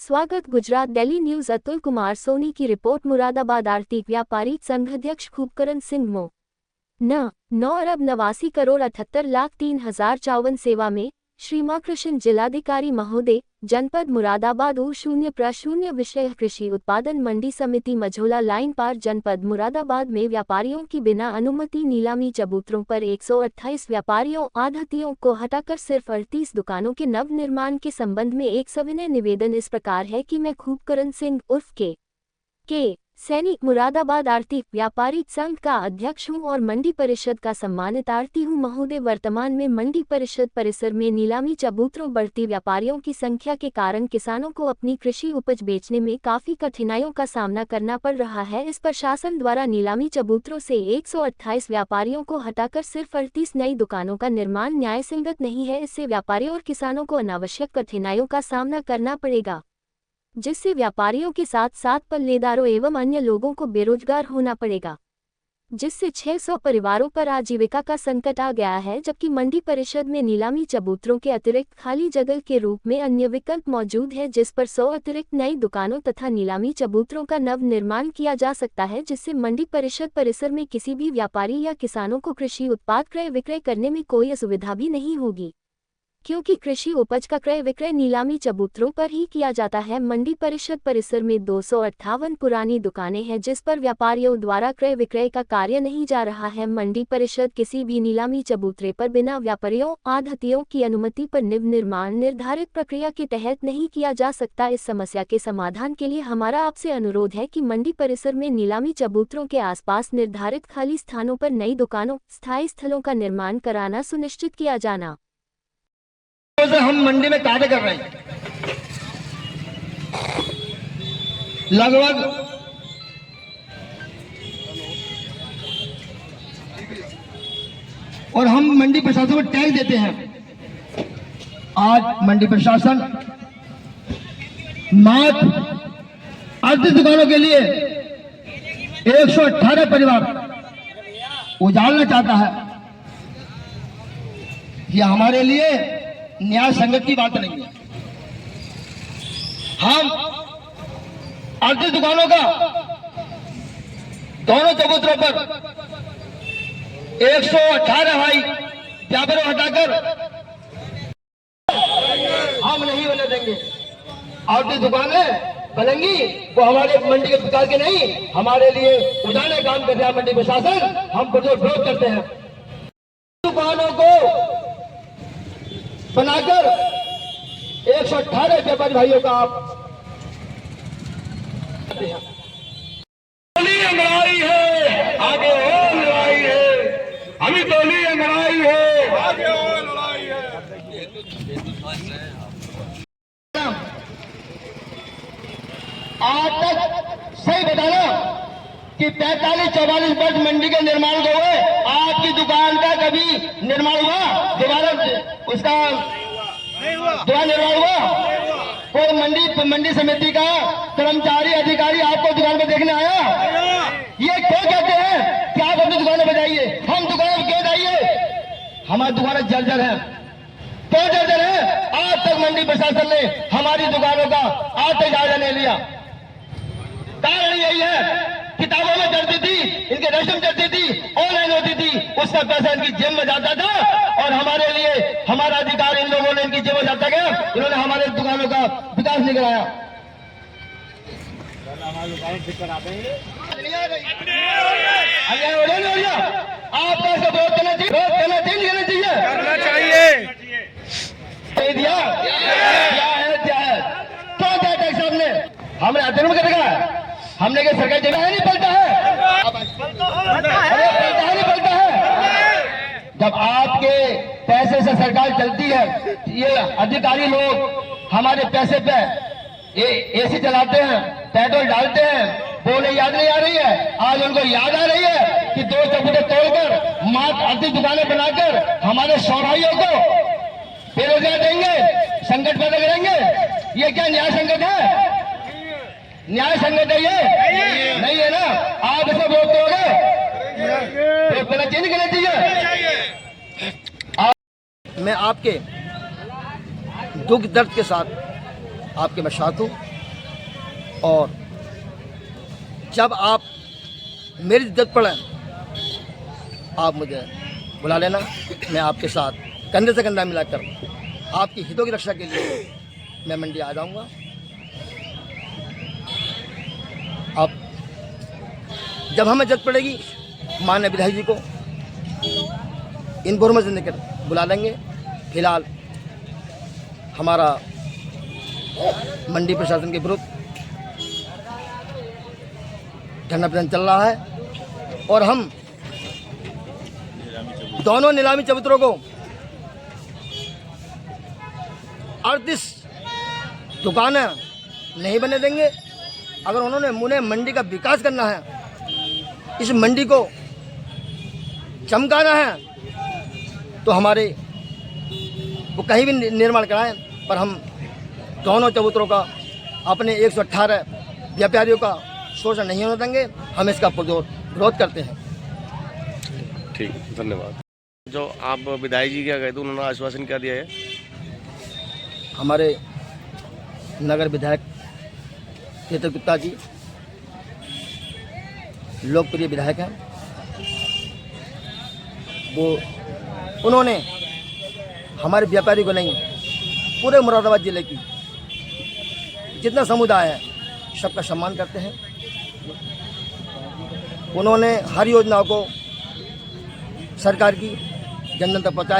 स्वागत। Gujarat daily news. Atul Kumar Soni की रिपोर्ट। मुरादाबाद आर्थिक व्यापारी संघ अध्यक्ष खूबकरण सिंह मो न 9,89,78,03,054 सेवा में श्रीमाकृष्ण जिलाधिकारी महोदय जनपद मुरादाबाद O0 विषय कृषि उत्पादन मंडी समिति मझोला लाइन पार जनपद मुरादाबाद में व्यापारियों की बिना अनुमति नीलामी चबूतरों पर 128 व्यापारियों आढ़तियों को हटाकर सिर्फ 38 दुकानों के नव निर्माण के संबंध में एक सविनय निवेदन इस प्रकार है कि मैं खूबकरण सिंह उर्फ के सैनी मुरादाबाद आर्थिक व्यापारी संघ का अध्यक्ष हूं और मंडी परिषद का सम्मानित आढ़ती हूं महोदय। वर्तमान में मंडी परिषद परिसर में नीलामी चबूतरों बढ़ती व्यापारियों की संख्या के कारण किसानों को अपनी कृषि उपज बेचने में काफी कठिनाइयों का सामना करना पड़ रहा है। इस प्रशासन द्वारा नीलामी चबूतरों से 128 व्यापारियों को हटाकर सिर्फ 38 नई दुकानों का निर्माण न्यायसंगत नहीं है। इससे व्यापारियों और किसानों को अनावश्यक कठिनाइयों का सामना करना पड़ेगा, जिससे व्यापारियों के साथ साथ पल्लेदारों एवं अन्य लोगों को बेरोजगार होना पड़ेगा, जिससे 600 परिवारों पर आजीविका का संकट आ गया है। जबकि मंडी परिषद में नीलामी चबूतरों के अतिरिक्त खाली जगह के रूप में अन्य विकल्प मौजूद है, जिस पर 100 अतिरिक्त नई दुकानों तथा नीलामी चबूतरों का नव निर्माण किया जा सकता है, जिससे मंडी परिषद परिसर में किसी भी व्यापारी या किसानों को कृषि उत्पाद क्रय विक्रय करने में कोई असुविधा भी नहीं होगी, क्योंकि कृषि उपज का क्रय विक्रय नीलामी चबूतरों पर ही किया जाता है। मंडी परिषद परिसर में 258 पुरानी दुकानें हैं, जिस पर व्यापारियों द्वारा क्रय विक्रय का कार्य नहीं जा रहा है। मंडी परिषद किसी भी नीलामी चबूतरे पर बिना व्यापारियों आढ़तियों की अनुमति पर निर्माण निर्धारित प्रक्रिया के तहत नहीं किया जा सकता। इस समस्या के समाधान के लिए हमारा आपसे अनुरोध है कि मंडी परिसर में नीलामी चबूतरों के आसपास निर्धारित खाली स्थानों पर नई दुकानों स्थायी स्थलों का निर्माण कराना सुनिश्चित किया जाना। से हम मंडी में कार्य कर रहे हैं लगभग और हम मंडी प्रशासन को टैक्स देते हैं। आज मंडी प्रशासन मात्र 38 दुकानों के लिए 118 परिवार उजाड़ना चाहता है। यह हमारे लिए न्याय संगत की बात नहीं है। हम 38 दुकानों का दोनों चबूतरों पर 118 भाई व्यापार हटाकर हम नहीं होने देंगे। 38 दुकानें बनेंगी वो हमारे मंडी के विकास के नहीं, हमारे लिए उजाड़ने काम कर रहा है मंडी प्रशासन। हम विरोध करते हैं। दुकानों को बनाकर 118 व्यापारी भाइयों का आप लड़ाई है, आगे और लड़ाई है, हमें दोली लड़ाई है, आगे और लड़ाई है। आज तक सही बताना कि 45-44 वर्ष मंडी के निर्माण को हुए, आपकी दुकान का कभी निर्माण हुआ? दोबारा उसका दोबारा निर्माण हुआ? कोई मंडी समिति का कर्मचारी अधिकारी आपको दुकान पर देखने आया? ये क्यों कहते हैं कि आप अपनी दुकान पर जाइए, हम दुकान पर क्यों जाइए? हमारी दुकानें जर्जर है। क्यों जर्जर है? आज तक मंडी प्रशासन ने हमारी दुकानों का आज तक जायजा नहीं लिया। कारण यही है, किताबों में चढ़ती थी, इनके रस्म चढ़ती थी, ऑनलाइन होती थी, उसका पैसा इनकी जेब में जाता था और हमारे लिए हमारा अधिकार इन लोगों ने इनकी जेब में जाता गया। इन्होंने हमारे दुकानों का विकास नहीं कराया। आपका इसका विरोध करना चाहिए, करना चाहिए। दिया क्या है क्यों दिया टैक्स हमने? हमने अध्ययन में देखा है, हमने क्या सरकारी जमीन नहीं पलटा है? नहीं पलटा है। जब आपके पैसे से सरकार चलती है, ये अधिकारी लोग हमारे पैसे पे एसी चलाते हैं, पेट्रोल डालते हैं, वो उन्हें याद नहीं आ रही है। आज उनको याद आ रही है कि 2 चबूतरे तोड़कर मात्र 38 दुकानें बनाकर हमारे सौभाइयों को बेरोजगार देंगे, संकट पैदा करेंगे। ये क्या न्याय संकट है? न्याय संगत है ये? नहीं है ना। आप इसे वोट दोगे तो पहले चेंज करना चाहिए। मैं आपके दुख दर्द के साथ आपके मैं साथ हूँ। और जब आप मेरी जरूरत पड़े आप मुझे बुला लेना। मैं आपके साथ कंधे से कंधा मिलाकर आपकी हितों की रक्षा के लिए मैं मंडी आ जाऊंगा। अब जब हमें जरूरत पड़ेगी माननीय विधायक जी को इन्फॉर्मेशन देकर बुला लेंगे। फिलहाल हमारा मंडी प्रशासन के विरुद्ध धरना प्रदर्शन चल रहा है और हम दोनों नीलामी चबूतरों को 38 दुकानें नहीं बने देंगे। अगर उन्हें मंडी का विकास करना है, इस मंडी को चमकाना है, तो हमारे वो कहीं भी निर्माण कराएं, पर हम दोनों चबूतरों का अपने 118 व्यापारियों का शोषण नहीं होने देंगे। हम इसका विरोध करते हैं। ठीक, धन्यवाद। जो आप विधायक जी क्या कहते हैं, उन्होंने आश्वासन क्या दिया है? हमारे नगर विधायक केतन गुप्ता जी लोकप्रिय विधायक हैं। उन्होंने हमारे व्यापारी को नहीं, पूरे मुरादाबाद जिले की जितना समुदाय है सबका सम्मान करते हैं। उन्होंने हर योजनाओं को सरकार की जन जन तक पहुँचाया।